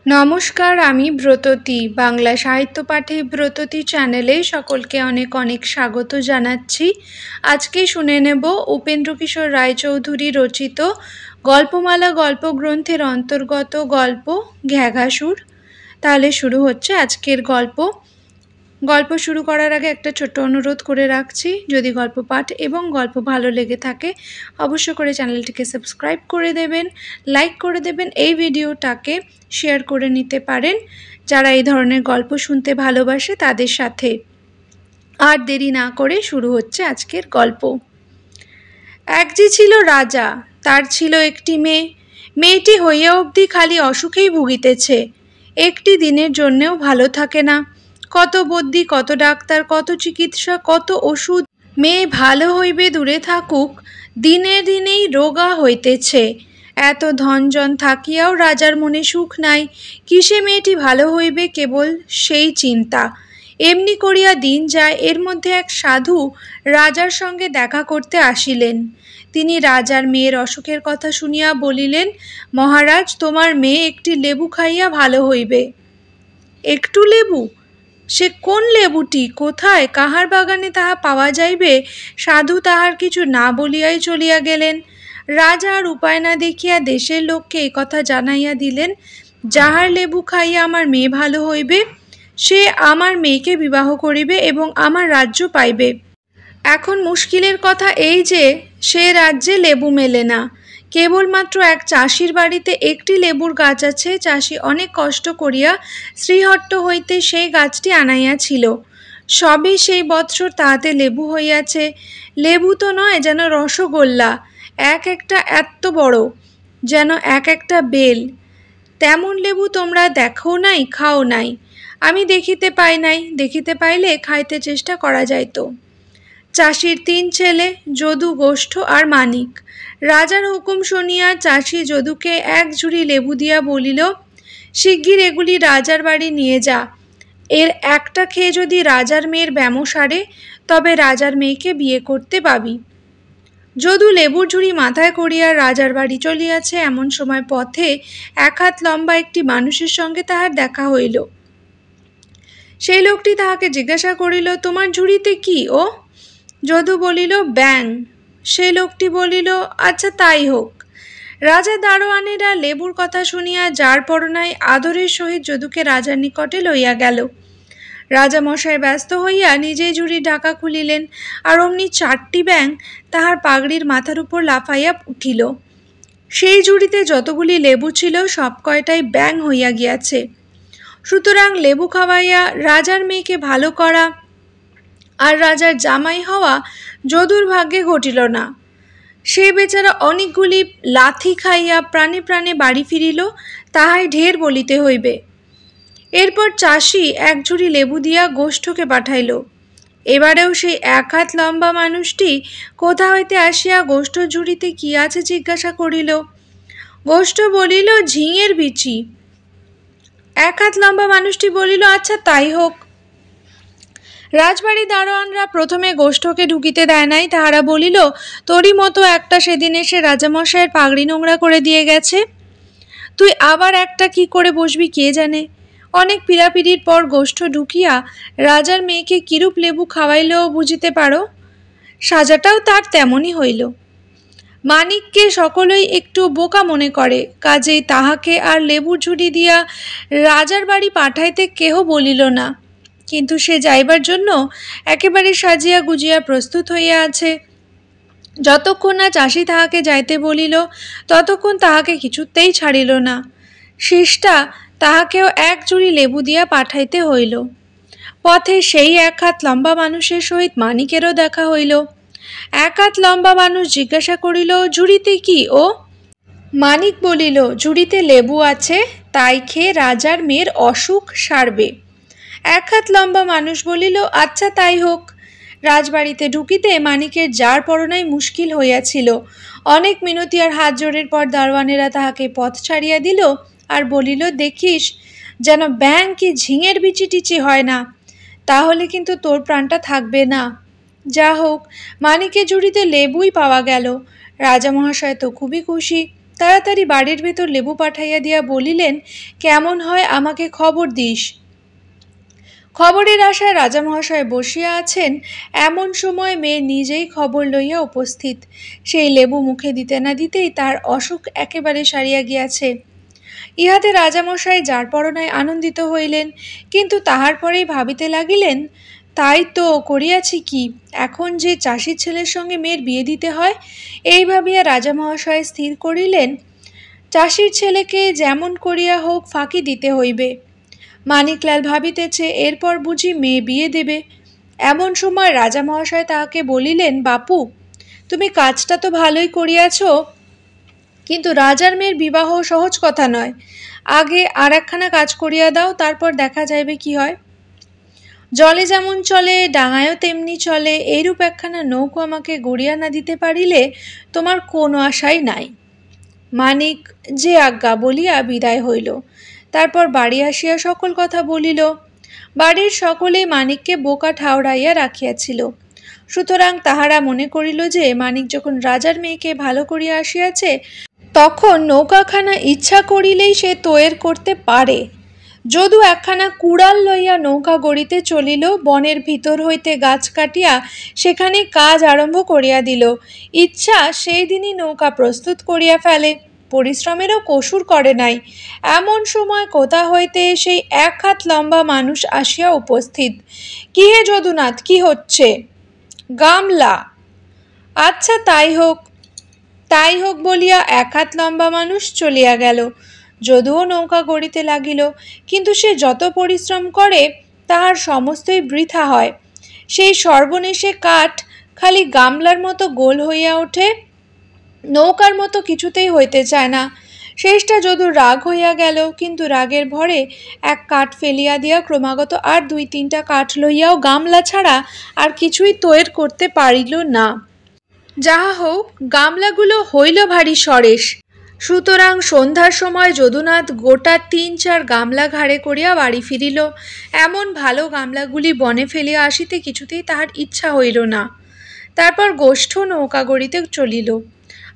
নমস্কার, আমি ব্রততী। বাংলা সাহিত্য পাঠে ব্রততী চ্যানেলে সকলকে অনেক অনেক স্বাগত জানাচ্ছি। আজকে শুনে নেব উপেন্দ্রকিশোর রায়চৌধুরী রচিত গল্পমালা গল্পগ্রন্থের অন্তর্গত গল্প ঘ্যাঘাসুর। তাহলে শুরু হচ্ছে আজকের গল্প। গল্প শুরু করার আগে একটা ছোট্ট অনুরোধ করে রাখছি, যদি গল্প পাঠ এবং গল্প ভালো লেগে থাকে অবশ্য করে চ্যানেলটিকে সাবস্ক্রাইব করে দেবেন, লাইক করে দেবেন, এই ভিডিওটাকে শেয়ার করে নিতে পারেন যারা এই ধরনের গল্প শুনতে ভালোবাসে তাদের সাথে। আর দেরি না করে শুরু হচ্ছে আজকের গল্প। এক যে ছিল রাজা, তার ছিল একটি মেয়ে। মেয়েটি হইয়া অবধি খালি অসুখেই ভুগিতেছে, একটি দিনের জন্যেও ভালো থাকে না। কত বদ্যি, কত ডাক্তার, কত চিকিৎসা, কত ওষুধ। মেয়ে ভালো হইবে দূরে থাকুক, দিনে দিনেই রোগা হইতেছে। এত ধনজন থাকিয়াও রাজার মনে সুখ নাই। কিসে মেয়েটি ভালো হইবে কেবল সেই চিন্তা। এমনি করিয়া দিন যায়। এর মধ্যে এক সাধু রাজার সঙ্গে দেখা করতে আসিলেন। তিনি রাজার মেয়ের অসুখের কথা শুনিয়া বলিলেন, মহারাজ, তোমার মেয়ে একটি লেবু খাইয়া ভালো হইবে। একটু লেবু? সে কোন লেবুটি? কোথায়, কাহার বাগানে তাহা পাওয়া যাইবে? সাধু তাহার কিছু না বলিয়াই চলিয়া গেলেন। রাজা আর উপায় না দেখিয়া দেশের লোককে এই কথা জানাইয়া দিলেন, যাহার লেবু খাইয়া আমার মেয়ে ভালো হইবে সে আমার মেয়েকে বিবাহ করিবে এবং আমার রাজ্য পাইবে। এখন মুশকিলের কথা এই যে সে রাজ্যে লেবু মেলে না। কেবলমাত্র এক চাষির বাড়িতে একটি লেবুর গাছ আছে। চাষি অনেক কষ্ট করিয়া শ্রীহট্ট হইতে সেই গাছটি আনাইয়াছিল। সবই সেই বৎসর তাহাতে লেবু হইয়াছে। লেবু তো নয়, যেন রসগোল্লা, এক একটা এত বড়, যেন এক একটা বেল। তেমন লেবু তোমরা দেখো নাই, খাও নাই। আমি দেখিতে পাই নাই, দেখিতে পাইলে খাইতে চেষ্টা করা যাইত। চাষির 3 ছেলে, যদু, গোষ্ঠ আর মানিক। রাজার হুকুম শুনিয়া চাষি যদুকে এক ঝুড়ি লেবু দিয়া বলিল, শিগগির এগুলি রাজার বাড়ি নিয়ে যা। এর একটা খেয়ে যদি রাজার মেয়ের ব্যামো সারে তবে রাজার মেয়েকে বিয়ে করতে পাবি। যদু লেবুর ঝুড়ি মাথায় করিয়া রাজার বাড়ি চলিয়াছে। এমন সময় পথে 1 হাত লম্বা একটি মানুষের সঙ্গে তাহার দেখা হইল। সেই লোকটি তাহাকে জিজ্ঞাসা করিল, তোমার ঝুড়িতে কি? ও? যদু বলিল, ব্যাং। সেই লোকটি বলিল, আচ্ছা তাই হোক। রাজা দারোয়ানেরা লেবুর কথা শুনিয়া যার পরনাই আদরের সহিত যদুকে রাজার নিকটে লইয়া গেল। রাজা মশাই ব্যস্ত হইয়া নিজেই ঝুড়ির ঢাকা খুলিলেন, আর অমনি 4টি ব্যাং তাহার পাগড়ির মাথার উপর লাফাইয়া উঠিল। সেই ঝুড়িতে যতগুলি লেবু ছিল সব কয়টাই ব্যাং হইয়া গিয়াছে। সুতরাং লেবু খাওয়াইয়া রাজার মেয়েকে ভালো করা আর রাজার জামাই হওয়া যদুর ভাগ্যে ঘটিল না। সে বেচারা অনেকগুলি লাথি খাইয়া প্রাণে প্রাণে বাড়ি ফিরিল, তাহাই ঢের বলিতে হইবে। এরপর চাষি এক ঝুড়ি লেবু দিয়া গোষ্ঠকে পাঠাইল। এবারেও সেই 1 হাত লম্বা মানুষটি কোথা হইতে আসিয়া গোষ্ঠ ঝুড়িতে কি আছে জিজ্ঞাসা করিল। গোষ্ঠ বলিল, ঝিঙের বিচি। 1 হাত লম্বা মানুষটি বলিল, আচ্ছা তাই হোক। রাজবাড়ির দারোয়ানরা প্রথমে গোষ্ঠকে ঢুকিতে দেয় নাই। তাহারা বলিল, তোরই মতো একটা সেদিন এসে রাজামশাইয়ের পাগড়ি নোংরা করে দিয়ে গেছে, তুই আবার একটা কি করে বসবি কে জানে। অনেক পিড়াপিড়ির পর গোষ্ঠ ঢুকিয়া রাজার মেয়েকে কিরূপ লেবু খাওয়াইলেও বুঝিতে পারো। সাজাটাও তার তেমনই হইল। মানিককে সকলেই একটু বোকা মনে করে, কাজেই তাহাকে আর লেবুর ঝুড়ি দিয়া রাজার বাড়ি পাঠাইতে কেহ বলিল না। কিন্তু সে যাইবার জন্য একেবারে সাজিয়া গুজিয়া প্রস্তুত হইয়া আছে। যতক্ষণ না চাষি তাহাকে যাইতে বলিল ততক্ষণ তাহাকে কিছুতেই ছাড়িল না। শেষটা তাহাকেও এক ঝুড়ি লেবু দিয়া পাঠাইতে হইল। পথে সেই 1 হাত লম্বা মানুষের সহিত মানিকেরও দেখা হইল। 1 হাত লম্বা মানুষ জিজ্ঞাসা করিল, ঝুড়িতে কি? ও? মানিক বলিল, ঝুড়িতে লেবু আছে, তাই খেয়ে রাজার মেয়ের অসুখ সারবে। 1 হাত লম্বা মানুষ বলিল, আচ্ছা তাই হোক। রাজবাড়িতে ঢুকিতে মানিকের যার পরনাই মুশকিল হইয়াছিল। অনেক মিনতি আর হাত জোড়ের পর দারোয়ানেরা তাহাকে পথ ছাড়িয়া দিল আর বলিল, দেখিস যেন ব্যাং কি ঝিঙের বিচি টিচি হয় না, তাহলে কিন্তু তোর প্রাণটা থাকবে না। যা হোক, মানিকের ঝুড়িতে লেবুই পাওয়া গেল। রাজামহাশয় তো খুবই খুশি। তাড়াতাড়ি বাড়ির ভেতর লেবু পাঠাইয়া দিয়া বলিলেন, কেমন হয় আমাকে খবর দিস। খবরের আশায় রাজামহাশয় বসিয়া আছেন, এমন সময় মেয়ে নিজেই খবর লইয়া উপস্থিত। সেই লেবু মুখে দিতে না দিতেই তার অসুখ একেবারে সারিয়া গিয়াছে। ইহাতে রাজামশাই যার পরনায় আনন্দিত হইলেন, কিন্তু তাহার পরেই ভাবিতে লাগিলেন, তাই তো করিয়াছি কি, এখন যে চাষির ছেলের সঙ্গে মেয়ের বিয়ে দিতে হয়। এই ভাবিয়া রাজামহাশয় স্থির করিলেন, চাষির ছেলেকে যেমন করিয়া হোক ফাঁকি দিতে হইবে। মানিকলাল ভাবিতেছে, এরপর বুঝি মেয়ে বিয়ে দেবে। এমন সময় রাজামহাশয় তাহাকে বলিলেন, বাপু, তুমি কাজটা তো ভালোই করিয়াছ, কিন্তু রাজার মেয়ের বিবাহ সহজ কথা নয়। আগে আর একখানা কাজ করিয়া দাও, তারপর দেখা যাইবে কি হয়। জলে যেমন চলে ডাঙায়ও তেমনি চলে, এইরূপ একখানা নৌকো আমাকে গড়িয়া না দিতে পারিলে তোমার কোনো আশাই নাই। মানিক যে আজ্ঞা বলিয়া বিদায় হইল। তারপর বাড়ি আসিয়া সকল কথা বলিল। বাড়ির সকলেই মানিককে বোকা ঠাওরাইয়া রাখিয়াছিল। সুতরাং তাহারা মনে করিল যে মানিক যখন রাজার মেয়েকে ভালো করিয়া আসিয়াছে, তখন নৌকাখানা ইচ্ছা করিলেই সে তৈর করতে পারে। যদু একখানা কুড়াল লইয়া নৌকা গড়িতে চলিল, বনের ভিতর হইতে গাছ কাটিয়া সেখানে কাজ আরম্ভ করিয়া দিল। ইচ্ছা সেই দিনই নৌকা প্রস্তুত করিয়া ফেলে, পরিশ্রমেরও কসুর করে নাই। এমন সময় কোথা হইতে সেই 1 হাত লম্বা মানুষ আসিয়া উপস্থিত। কি হে যদুনাথ, কি হচ্ছে? গামলা। আচ্ছা তাই হোক, তাই হোক বলিয়া 1 হাত লম্বা মানুষ চলিয়া গেল। যদুও নৌকা গড়িতে লাগিল, কিন্তু সে যত পরিশ্রম করে তাহার সমস্তই বৃথা হয়। সেই সর্বনেশে কাঠ খালি গামলার মতো গোল হইয়া ওঠে, নৌকার মতো কিছুতেই হইতে চায় না। শেষটা যদুর রাগ হইয়া গেল, কিন্তু রাগের ভরে এক কাঠ ফেলিয়া দিয়া ক্রমাগত আর 2-3টা কাঠ লইয়াও গামলা ছাড়া আর কিছুই তৈর করতে পারিল না। যাহা হোক, গামলাগুলো হইল ভারী সরেস। সুতরাং সন্ধ্যার সময় যদুনাথ গোটা 3-4 গামলা ঘাড়ে করিয়া বাড়ি ফিরিল। এমন ভালো গামলাগুলি বনে ফেলিয়া আসিতে কিছুতেই তাহার ইচ্ছা হইল না। তারপর গোষ্ঠ নৌকা গড়িতে চলিল,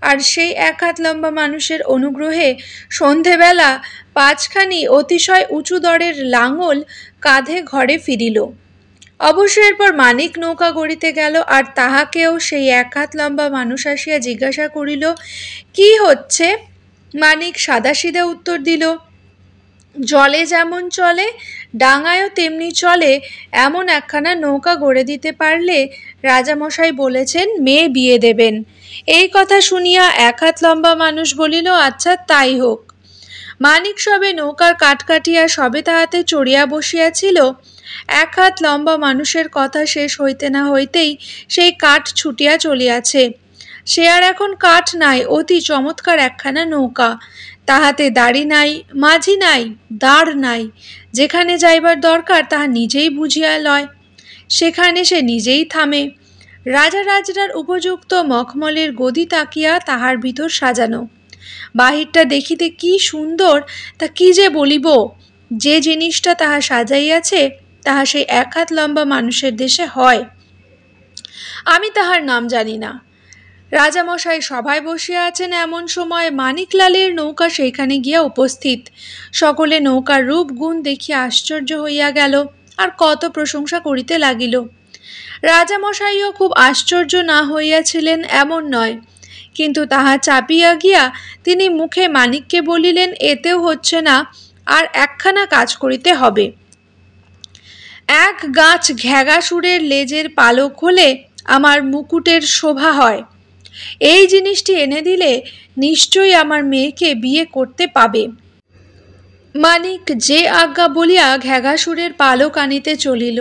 আর সেই 1 হাত লম্বা মানুষের অনুগ্রহে সন্ধেবেলা 5খানি অতিশয় উঁচু দরের লাঙল কাঁধে ঘরে ফিরিল। অবশ্য এরপর মানিক নৌকা গড়িতে গেল, আর তাহাকেও সেই 1 হাত লম্বা মানুষ আসিয়া জিজ্ঞাসা করিল, কি হচ্ছে? মানিক সাদাসিধা উত্তর দিল, জলে যেমন চলে ডাঙায়ও তেমনি চলে, এমন একখানা নৌকা গড়ে দিতে পারলে রাজামশাই বলেছেন মেয়ে বিয়ে দেবেন। এই কথা শুনিয়া 1 হাত লম্বা মানুষ বলিল, আচ্ছা তাই হোক। মানিক সবে নৌকার কাঠ কাটিয়া সবে তাহাতে চড়িয়া বসিয়াছিল। 1 হাত লম্বা মানুষের কথা শেষ হইতে না হইতেই সেই কাঠ ছুটিয়া চলিয়াছে। সে আর এখন কাঠ নাই, অতি চমৎকার একখানা নৌকা। তাহাতে দাড়ি নাই, মাঝি নাই, দাঁড় নাই। যেখানে যাইবার দরকার তাহা নিজেই বুঝিয়া লয়, সেখানে সে নিজেই থামে। রাজা রাজরার উপযুক্ত মখমলের গদি তাকিয়া তাহার ভিতর সাজানো। বাহিরটা দেখিতে কি সুন্দর, তা কি যে বলিব। যে জিনিসটা তাহা সাজাইয়াছে তাহা সেই 1 হাত লম্বা মানুষের দেশে হয়। আমি তাহার নাম জানি না। রাজামশাই সভায় বসিয়া আছেন, এমন সময় মানিকলালের নৌকা সেইখানে গিয়া উপস্থিত। সকলে নৌকার রূপ গুণ দেখিয়া আশ্চর্য হইয়া গেল, আর কত প্রশংসা করিতে লাগিল। রাজামশাইও খুব আশ্চর্য না হইয়াছিলেন এমন নয়, কিন্তু তাহা চাপিয়া গিয়া তিনি মুখে মানিককে বলিলেন, এতেও হচ্ছে না, আর একখানা কাজ করিতে হবে। 1 গাছ ঘেঘাসুরের লেজের পালক হলে আমার মুকুটের শোভা হয়। এই জিনিসটি এনে দিলে নিশ্চয়ই আমার মেয়েকে বিয়ে করতে পাবে। মানিক যে আজ্ঞা বলিয়া ঘেঘাসুরের পালক আনিতে চলিল।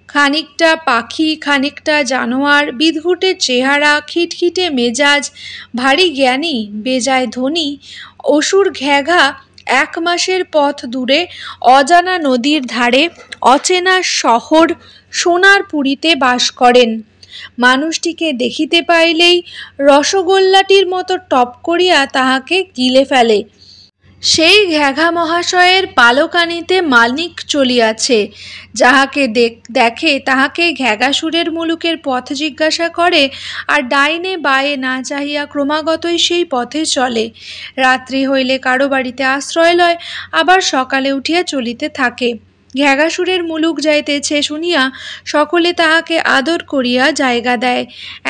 খানিকটা পাখি, খানিকটা জানোয়ার, বিদঘুটে চেহারা, খিটখিটে মেজাজ, ভারী জ্ঞানী, বেজায় ধনী অসুর ঘেঘা 1 মাসের পথ দূরে অজানা নদীর ধারে অচেনা শহর সোনারপুরীতে বাস করেন। মানুষটিকে দেখিতে পাইলেই রসগোল্লাটির মতো টপ করিয়া তাহাকে গিলে ফেলে। সেই ঘ্যাঘা মহাশয়ের পালকানিতে মানিক চলিয়াছে। যাহাকে দেখে তাহাকে ঘ্যাগাসুরের মুলুকের পথ জিজ্ঞাসা করে, আর ডাইনে বায়ে না চাহিয়া ক্রমাগতই সেই পথে চলে। রাত্রি হইলে কারো বাড়িতে আশ্রয় লয়, আবার সকালে উঠিয়া চলিতে থাকে। ঘ্যাগাসুরের মুলুক যাইতেছে শুনিয়া সকলে তাহাকে আদর করিয়া জায়গা দেয়।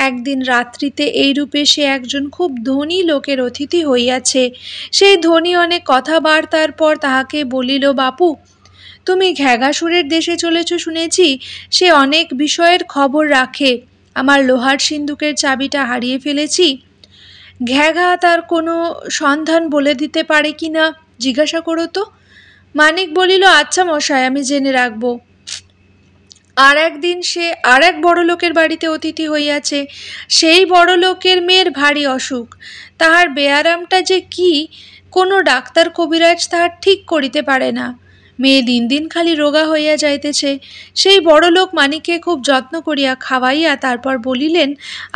একদিন রাত্রিতে এইরূপে সে একজন খুব ধনী লোকের অতিথি হইয়াছে। সেই ধনী অনেক কথাবার্তার পর তাহাকে বলিল, বাপু, তুমি ঘ্যাগাসুরের দেশে চলেছ শুনেছি। সে অনেক বিষয়ের খবর রাখে। আমার লোহার সিন্দুকের চাবিটা হারিয়ে ফেলেছি। ঘ্যাঘা তার কোনো সন্ধান বলে দিতে পারে কি না জিজ্ঞাসা করো তো। মানিক বলিল, আচ্ছা মশাই, আমি জেনে রাখব। আর একদিন সে আর এক বড়লোকের বাড়িতে অতিথি হইয়াছে। সেই বড়লোকের মেয়ের ভারী অসুখ। তাহার বেয়ারামটা যে কি, কোনো ডাক্তার কবিরাজ তাহার ঠিক করিতে পারে না। মেয়ে দিন দিন খালি রোগা হইয়া যাইতেছে। সেই বড়লোক মানিককে খুব যত্ন করিয়া খাওয়াইয়া তারপর বলিলেন,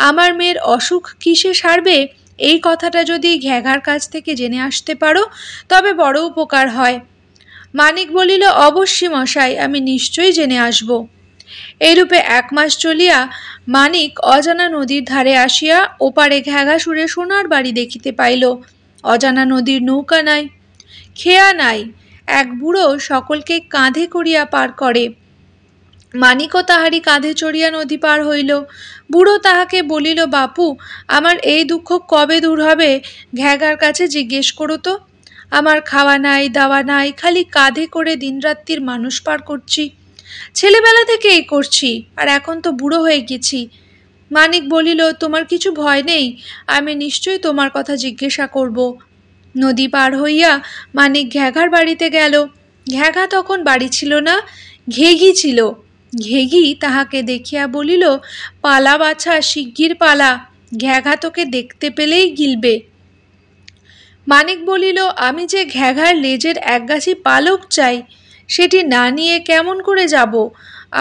আমার মেয়ের অসুখ কিসে সারবে, এই কথাটা যদি ঘ্যাঘার কাছ থেকে জেনে আসতে পারো তবে বড় উপকার হয়। মানিক বলিল, অবশ্যই মশাই, আমি নিশ্চয়ই জেনে আসব। এইরূপে 1 মাস চলিয়া মানিক অজানা নদীর ধারে আসিয়া ওপারে ঘ্যাগাসুরে সোনার বাড়ি দেখিতে পাইল। অজানা নদীর নৌকা নাই, খেয়া নাই, এক বুড়ো সকলকে কাঁধে করিয়া পার করে। মানিকও তাহারই কাঁধে চড়িয়া নদী পার হইল। বুড়ো তাহাকে বলিল, বাপু, আমার এই দুঃখ কবে দূর হবে, ঘ্যাগার কাছে জিজ্ঞেস করো তো। আমার খাওয়া নাই, দাওয়া নাই, খালি কাঁধে করে দিনরাত্রির মানুষ পার করছি। ছেলেবেলা থেকে এই করছি, আর এখন তো বুড়ো হয়ে গেছি। মানিক বলিল, তোমার কিছু ভয় নেই, আমি নিশ্চয়ই তোমার কথা জিজ্ঞাসা করব। নদী পার হইয়া মানিক ঘ্যাঘার বাড়িতে গেল। ঘ্যাঘা তখন বাড়ি ছিল না, ঘেঘি ছিল। ঘেঘি তাহাকে দেখিয়া বলিল, পালা বাছা, শিগগির পালা, ঘ্যাঘা তোকে দেখতে পেলেই গিলবে। মানিক বলিল, আমি যে ঘ্যাঘার লেজের একগাছি পালক চাই, সেটি না নিয়ে কেমন করে যাব?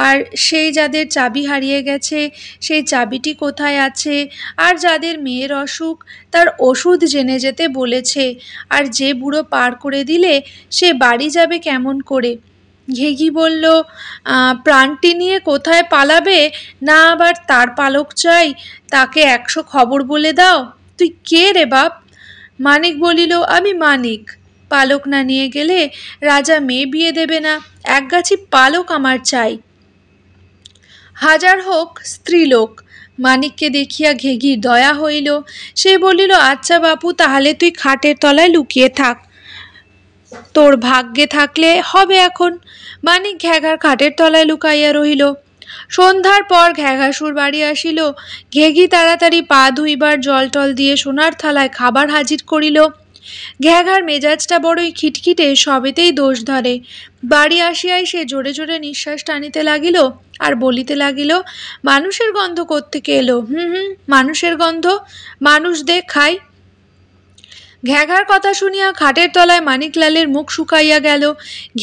আর সেই যাদের চাবি হারিয়ে গেছে, সেই চাবিটি কোথায় আছে? আর যাদের মেয়ের অসুখ, তার ওষুধ জেনে যেতে বলেছে। আর যে বুড়ো পার করে দিলে সে বাড়ি যাবে কেমন করে? ঘেঘি বলল, প্রাণটি নিয়ে কোথায় পালাবে, না আবার তার পালক চাই, তাকে 100 খবর বলে দাও। তুই কে রে বাপ? মানিক বলিল, আমি মানিক। পালক না নিয়ে গেলে রাজা মেয়ে বিয়ে দেবে না। একগাছি পালক আমার চাই, হাজার হোক স্ত্রীলোক। মানিককে দেখিয়া ঘেঘির দয়া হইল। সে বলিল, আচ্ছা বাপু, তাহলে তুই খাটের তলায় লুকিয়ে থাক, তোর ভাগ্যে থাকলে হবে এখন। মানিক ঘ্যাঘার খাটের তলায় লুকাইয়া রহিল। সন্ধ্যার পর ঘ্যাঘাসুর বাড়ি আসিল। ঘেঘি তাড়াতাড়ি পা ধুইবার জল টল দিয়ে সোনার থালায় খাবার হাজির করিল। ঘ্যাঘার মেজাজটা বড়ই খিটখিটে, সবেতেই দোষ ধরে। বাড়ি আসিয়াই সে জোরে জোরে নিঃশ্বাস টানিতে লাগিল আর বলিতে লাগিল, মানুষের গন্ধ কোত্থেকে এলো? মানুষের গন্ধ, মানুষ দে খাই। ঘ্যাঘার কথা শুনিয়া খাটের তলায় মানিকলালের মুখ শুকাইয়া গেল।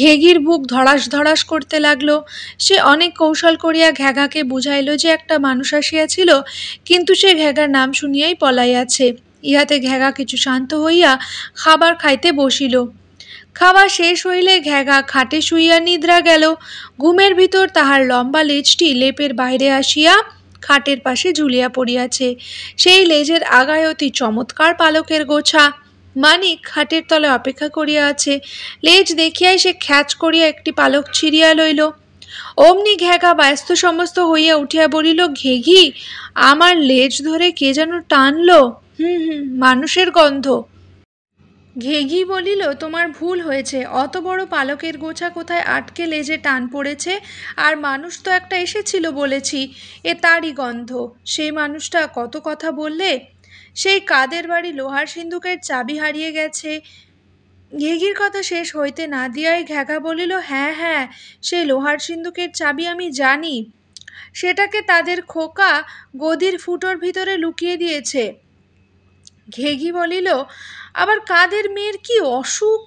ঘেঘির বুক ধড়াস ধড়াস করতে লাগলো। সে অনেক কৌশল করিয়া ঘ্যাঘাকে বুঝাইল যে একটা মানুষ আসিয়াছিল, কিন্তু সে ঘ্যাঘার নাম শুনিয়াই পলাইয়াছে। ইহাতে ঘ্যাঘা কিছু শান্ত হইয়া খাবার খাইতে বসিল। খাওয়া শেষ হইলে ঘ্যাঘা খাটে শুইয়া নিদ্রা গেল। ঘুমের ভিতর তাহার লম্বা লেজটি লেপের বাইরে আসিয়া খাটের পাশে ঝুলিয়া পড়িয়াছে। সেই লেজের আগায় অতি চমৎকার পালকের গোছা। মানিক খাটের তলে অপেক্ষা করিয়া আছে। লেজ দেখিয়াই সে খ্যাচ করিয়া একটি পালক ছিঁড়িয়া লইল। অমনি ঘ্যাঘা ব্যস্ত সমস্ত হইয়া উঠিয়া বলিল, ঘেঘি, আমার লেজ ধরে কে যেন টানলো। মানুষের গন্ধ। ঘেঘি বলিল, তোমার ভুল হয়েছে, অত বড় পালকের গোছা কোথায় আটকে লেজে টান পড়েছে। আর মানুষ তো একটা এসেছিল বলেছি, এ তারই গন্ধ। সেই মানুষটা কত কথা বললে। সেই কাদের বাড়ি লোহার সিন্দুকের চাবি হারিয়ে গেছে। ঘেঘির কথা শেষ হইতে না দিয়াই ঘ্যাঘা বলিল, হ্যাঁ হ্যাঁ, সেই লোহার সিন্দুকের চাবি আমি জানি। সেটাকে তাদের খোকা গদির ফুটোর ভিতরে লুকিয়ে দিয়েছে। ঘেঘি বলিল, আবার কাদের মেয়ের কি অসুখ?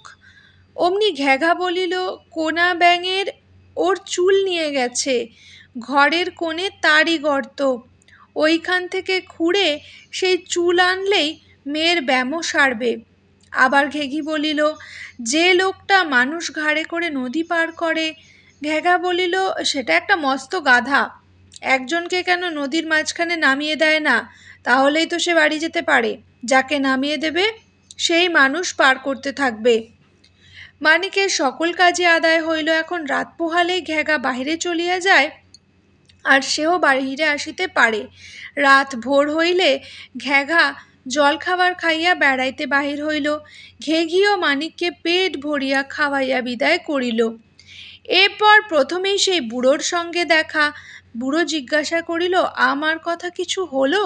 অমনি ঘ্যাঘা বলিল, কোনা ব্যাঙের ওর চুল নিয়ে গেছে, ঘরের কোণে তারই গর্ত, ওইখান থেকে খুঁড়ে সেই চুল আনলেই মেয়ের ব্যামো সারবে। আবার ঘেঘি বলিল, যে লোকটা মানুষ ঘাড়ে করে নদী পার করে। ঘেঘা বলিল, সেটা একটা মস্ত গাধা, একজনকে কেন নদীর মাঝখানে নামিয়ে দেয় না, তাহলেই তো সে বাড়ি যেতে পারে। যাকে নামিয়ে দেবে সেই মানুষ পার করতে থাকবে। মানিকের সকল কাজে আদায় হইল। এখন রাত পোহালেই ঘেঘা বাহিরে চলিয়া যায়, আর সেও বাহিরে আসিতে পারে। রাত ভোর হইলে ঘেঘা জল খাবার খাইয়া বেড়াইতে বাহির হইল। ঘেঘি ও মানিককে পেট ভরিয়া খাওয়াইয়া বিদায় করিল। এরপর প্রথমেই সেই বুড়োর সঙ্গে দেখা। বুড়ো জিজ্ঞাসা করিল, আমার কথা কিছু হলো?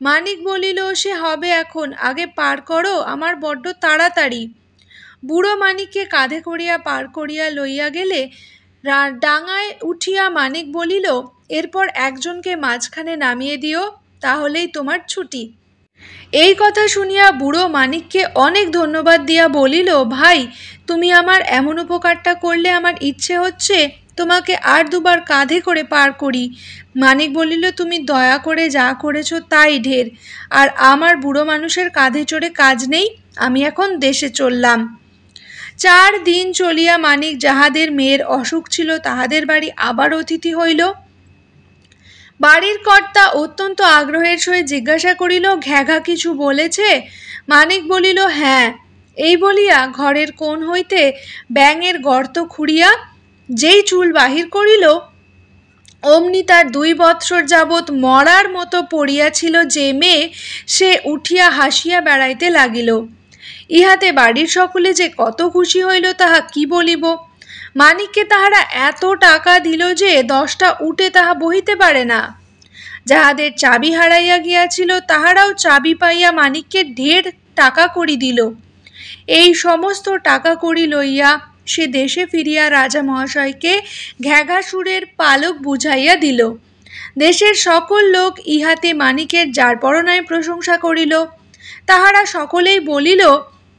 মানিক বলিল, সে হবে এখন, আগে পার করো, আমার বড্ড তাড়াতাড়ি। বুড়ো মানিককে কাঁধে করিয়া পার করিয়া লইয়া গেলে ডাঙায় উঠিয়া মানিক বলিল, এরপর একজনকে মাঝখানে নামিয়ে দিও, তাহলেই তোমার ছুটি। এই কথা শুনিয়া বুড়ো মানিককে অনেক ধন্যবাদ দিয়া বলিল, ভাই, তুমি আমার এমন উপকারটা করলে, আমার ইচ্ছে হচ্ছে তোমাকে আর দুবার কাঁধে করে পার করি। মানিক বলিল, তুমি দয়া করে যা করেছো তাই ঢের, আর আমার বুড়ো মানুষের কাঁধে চড়ে কাজ নেই, আমি এখন দেশে চললাম। 4 দিন চলিয়া মানিক যাহাদের মেয়ের অসুখ ছিল তাহাদের বাড়ি আবার অতিথি হইল। বাড়ির কর্তা অত্যন্ত আগ্রহের সহিত জিজ্ঞাসা করিল, ঘেঘা কিছু বলেছে? মানিক বলিল, হ্যাঁ। এই বলিয়া ঘরের কোণ হইতে ব্যাঙের গর্ত খুঁড়িয়া যেই চুল বাহির করিল, অমনি তার 2 বৎসর যাবৎ মরার মতো পড়িয়াছিল যে মেয়ে, সে উঠিয়া হাসিয়া বেড়াইতে লাগিল। ইহাতে বাড়ির সকলে যে কত খুশি হইল তাহা কি বলিব। মানিককে তাহারা এত টাকা দিল যে 10টা উটে তাহা বহিতে পারে না। যাহাদের চাবি হারাইয়া গিয়াছিল তাহারাও চাবি পাইয়া মানিককে ঢের টাকা করি দিল। এই সমস্ত টাকা করি লইয়া সে দেশে ফিরিয়া রাজা মহাশয়কে ঘেঘাসুরের পালক বুঝাইয়া দিল। দেশের সকল লোক ইহাতে মানিকের যারপরনাই প্রশংসা করিল। তাহারা সকলেই বলিল,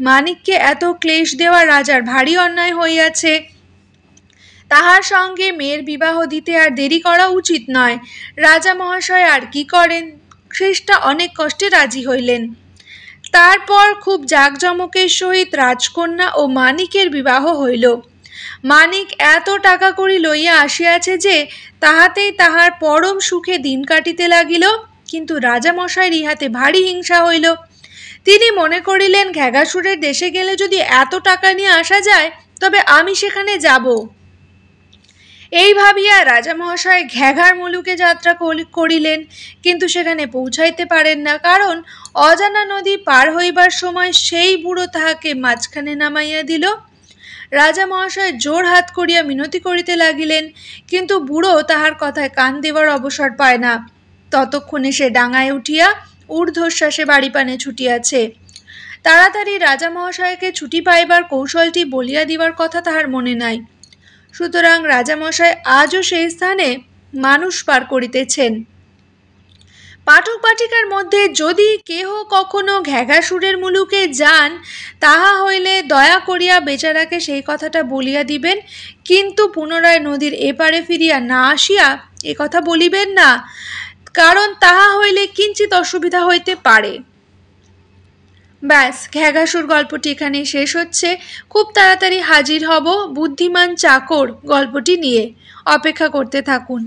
মানিককে এত ক্লেশ দেওয়া রাজার ভারী অন্যায় হইয়াছে, তাহার সঙ্গে মেয়ের বিবাহ দিতে আর দেরি করা উচিত নয়। রাজা মহাশয় আর কি করেন, শেষটা অনেক কষ্টে রাজি হইলেন। তারপর খুব জাঁকজমকের সহিত রাজকন্যা ও মানিকের বিবাহ হইল। মানিক এত টাকা করি লইয়া আসিয়াছে যে তাহাতেই তাহার পরম সুখে দিন কাটিতে লাগিল। কিন্তু রাজা মশাইয়ের ইহাতে ভারী হিংসা হইল। তিনি মনে করিলেন, ঘেঘাসুরের দেশে গেলে যদি এত টাকা নিয়ে আসা যায় তবে আমি সেখানে যাব। এই ভাবিয়া রাজা মহাশয় ঘেঘার মুলুকে যাত্রা করিলেন, কিন্তু সেখানে পৌঁছাইতে পারেন না, কারণ অজানা নদী পার হইবার সময় সেই বুড়ো তাহাকে মাঝখানে নামাইয়া দিল। রাজা মহাশয় জোর হাত করিয়া মিনতি করিতে লাগিলেন, কিন্তু বুড়ো তাহার কথায় কান দেবার অবসর পায় না। ততক্ষণে সে ডাঙায় উঠিয়া ঊর্ধ্বশ্বাসে বাড়ি পানে ছুটিয়াছে। তাড়াতাড়ি রাজা মহাশয়কে ছুটি পাইবার কৌশলটি বলিয়া দিবার কথা তাহার মনে নাই। সুতরাং রাজামশাই আজও সেই স্থানে মানুষ পার করিতেছেন। পাঠক পাঠিকার মধ্যে যদি কেহ কখনো ঘেঘাসুরের মুলুকে যান, তাহা হইলে দয়া করিয়া বেচারাকে সেই কথাটা বলিয়া দিবেন, কিন্তু পুনরায় নদীর এপারে ফিরিয়া না আসিয়া এ কথা বলিবেন না, কারণ তাহা হইলে কিঞ্চিত অসুবিধা হইতে পারে। ব্যাস, ঘেঘাসুর গল্পটি এখানে শেষ হচ্ছে। খুব তাড়াতাড়ি হাজির হব বুদ্ধিমান চাকর গল্পটি নিয়ে, অপেক্ষা করতে থাকুন।